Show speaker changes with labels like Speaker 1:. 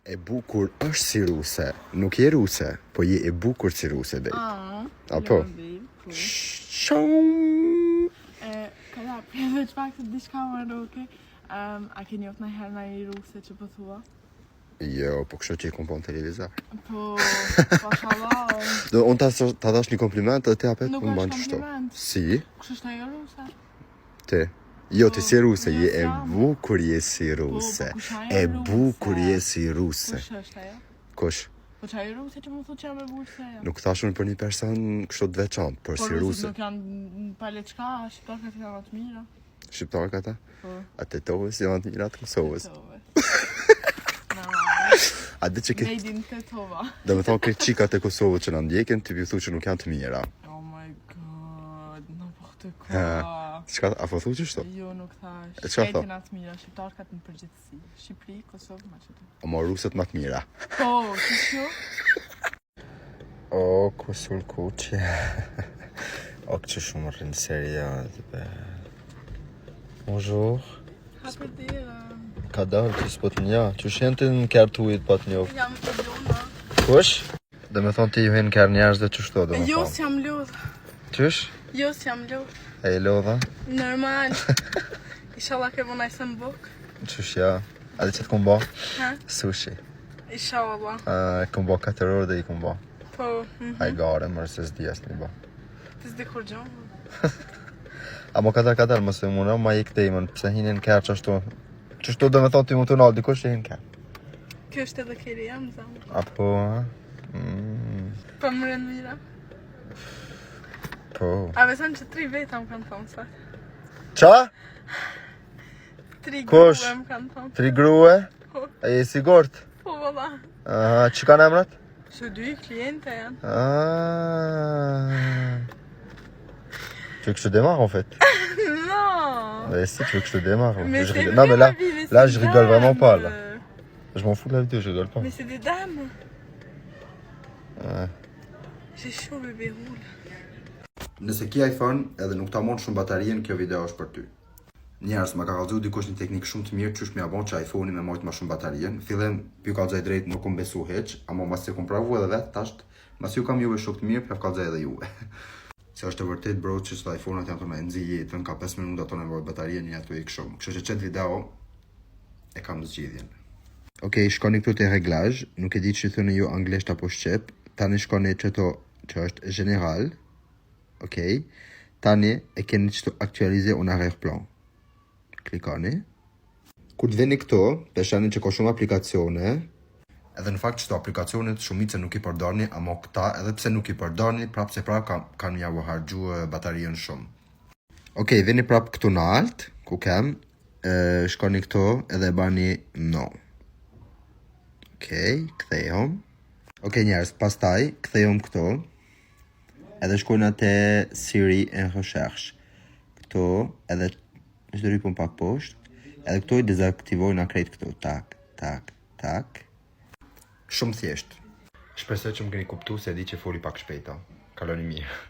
Speaker 1: E bukur është si ruse, nuk je ruse, po je e bukur si ruse, babe. Apo? Shumë.
Speaker 2: Këlla, për që pak të diçka më roke, a ke njot në herë në i ruse që po thua?
Speaker 1: Jo, po kështë që i kom po në televizor.
Speaker 2: Po shalom.
Speaker 1: Unë ta dash një kompliment dhe te apet
Speaker 2: Nuk
Speaker 1: unë
Speaker 2: është
Speaker 1: banë qështu.
Speaker 2: kompliment.
Speaker 1: Si?
Speaker 2: Kështë është në i ruse?
Speaker 1: Te. Jo, ti si ruse,
Speaker 2: jo,
Speaker 1: je e
Speaker 2: s'jam.
Speaker 1: bukur je si ruse.
Speaker 2: kush ajo
Speaker 1: E
Speaker 2: ruse?
Speaker 1: bukur je si ruse.
Speaker 2: Kush është ajo?
Speaker 1: Kush?
Speaker 2: Po që a i ruse që më thu që jam e burë se jo?
Speaker 1: Nuk thashun për një person kështu të veçantë, por si
Speaker 2: rusit
Speaker 1: ruse.
Speaker 2: nuk janë pale qka, shqiptarët janë atë mira.
Speaker 1: Shqiptarë këta?
Speaker 2: Po.
Speaker 1: A të tovës janë të mirat Kosovës. A di që
Speaker 2: Made in Tetova.
Speaker 1: dhe me thonë këtë qikat e Kosovës që në ndjekin, të pju thu që nuk janë të mira.
Speaker 2: Oh my god, n'importe quoi.
Speaker 1: Qka, a po thu që shto?
Speaker 2: Jo, nuk thash.
Speaker 1: E çfarë tha?
Speaker 2: Shkretin atë mira, shqiptarët kanë në përgjithësi. Shqipëri, Kosovë, Maqedoni.
Speaker 1: O ma ruset më të mira.
Speaker 2: Po, që?
Speaker 1: O, kusul kuqe. O, këtë shumë rrinë seriat, be. Bonjour.
Speaker 2: Hapër dira.
Speaker 1: Ka dalë që s'pot nja, që shenë të në kërë të ujtë pat njofë.
Speaker 2: Jam të ljona.
Speaker 1: Kush? Dhe me thonë ti ju hinë kërë njerës dhe që shto, dhe me
Speaker 2: Jo,
Speaker 1: thonë.
Speaker 2: s'jam lodh.
Speaker 1: Qysh?
Speaker 2: Jo, s'jam lodh.
Speaker 1: E i lodha?
Speaker 2: Normal. Inshallah ke vënaj se në buk.
Speaker 1: Qysh ja? A di që të kom bo?
Speaker 2: Ha?
Speaker 1: Sushi.
Speaker 2: Inshallah.
Speaker 1: Kom bo 4 orë dhe i kom bo.
Speaker 2: Po,
Speaker 1: Hajgare, mërë se s'di as një bo.
Speaker 2: të s'di kur gjonë.
Speaker 1: A mo kadar, mëse muna, ma i këtej mën, pëse hinin kërë qashtu. Qështu dhe me thonë ti mu të nalë, dikush që hinë kërë.
Speaker 2: Kjo është edhe keri jam, zamë.
Speaker 1: Apo,
Speaker 2: Po më rënë mira.
Speaker 1: po.
Speaker 2: A beson që 3 veta më kanë thonë sa.
Speaker 1: Qa?
Speaker 2: 3
Speaker 1: Kush?
Speaker 2: grue më kanë thonë.
Speaker 1: 3 grue?
Speaker 2: Po,
Speaker 1: A je sigurt?
Speaker 2: po vëlla.
Speaker 1: Që kanë emrat?
Speaker 2: Së 2 kliente janë.
Speaker 1: Tu veux que je te démarre en fait?
Speaker 2: Non.
Speaker 1: Mais si, tu veux que je te démarre.
Speaker 2: Mais c'est
Speaker 1: Non
Speaker 2: vrai,
Speaker 1: mais
Speaker 2: ma vie, mais
Speaker 1: là
Speaker 2: c'est
Speaker 1: je rigole vraiment
Speaker 2: dames.
Speaker 1: pas là. Je m'en fous de la vidéo, je rigole pas.
Speaker 2: Mais c'est des dames.
Speaker 1: Ouais.
Speaker 2: J'ai chaud bébé roule.
Speaker 1: Nëse ki iPhone edhe nuk ta mund shumë batarien, kjo video është për ty. Njerës, ma ka kallëzu dikush një teknikë shumë të mirë qysh m'ja bon që iPhone-i me mojt ma shumë batarien. Fillim, pju kallëzaj drejt nuk kom besu heq, ama mas që kom pravu edhe vetë tasht, mas ju kam juve shumë të mirë, pja kallëzaj edhe juve. Se është të vërtet bro që të iPhone-at janë të me nëzi jetën, ka 5 minuta të nevojt batarien një ato i këshumë. Kështë që qëtë video e kam në zgjidhjen. Okej, shkoni këtu te reglazh, nuk e di që thënë ju anglisht apo shqip, tani shkoni qëto që është general. Okej, tani e keni që të aktualize unë arrière-plan. Klikoni. Kur të veni këto, peshani që ka shumë aplikacione, edhe në fakt që të aplikacionet shumice nuk i përdorni, ama këta edhe pse nuk i përdorni, prap se prap kanë ja harxhu batarien shumë. Okej, veni prap këtu në alt, ku kem, shkoni këto edhe bani no. Okej, kthejom. Okej njerëz, pastaj kthejom këto. Edhe shkojnë te Siri en recherche. Këto edhe është ripun pak poshtë. Edhe këto i dezaktivojnë krejt këto. Tak, tak, tak. Shumë thjesht. Shpresoj që më keni kuptu se e di që foli pak shpejta. Kaloni mirë.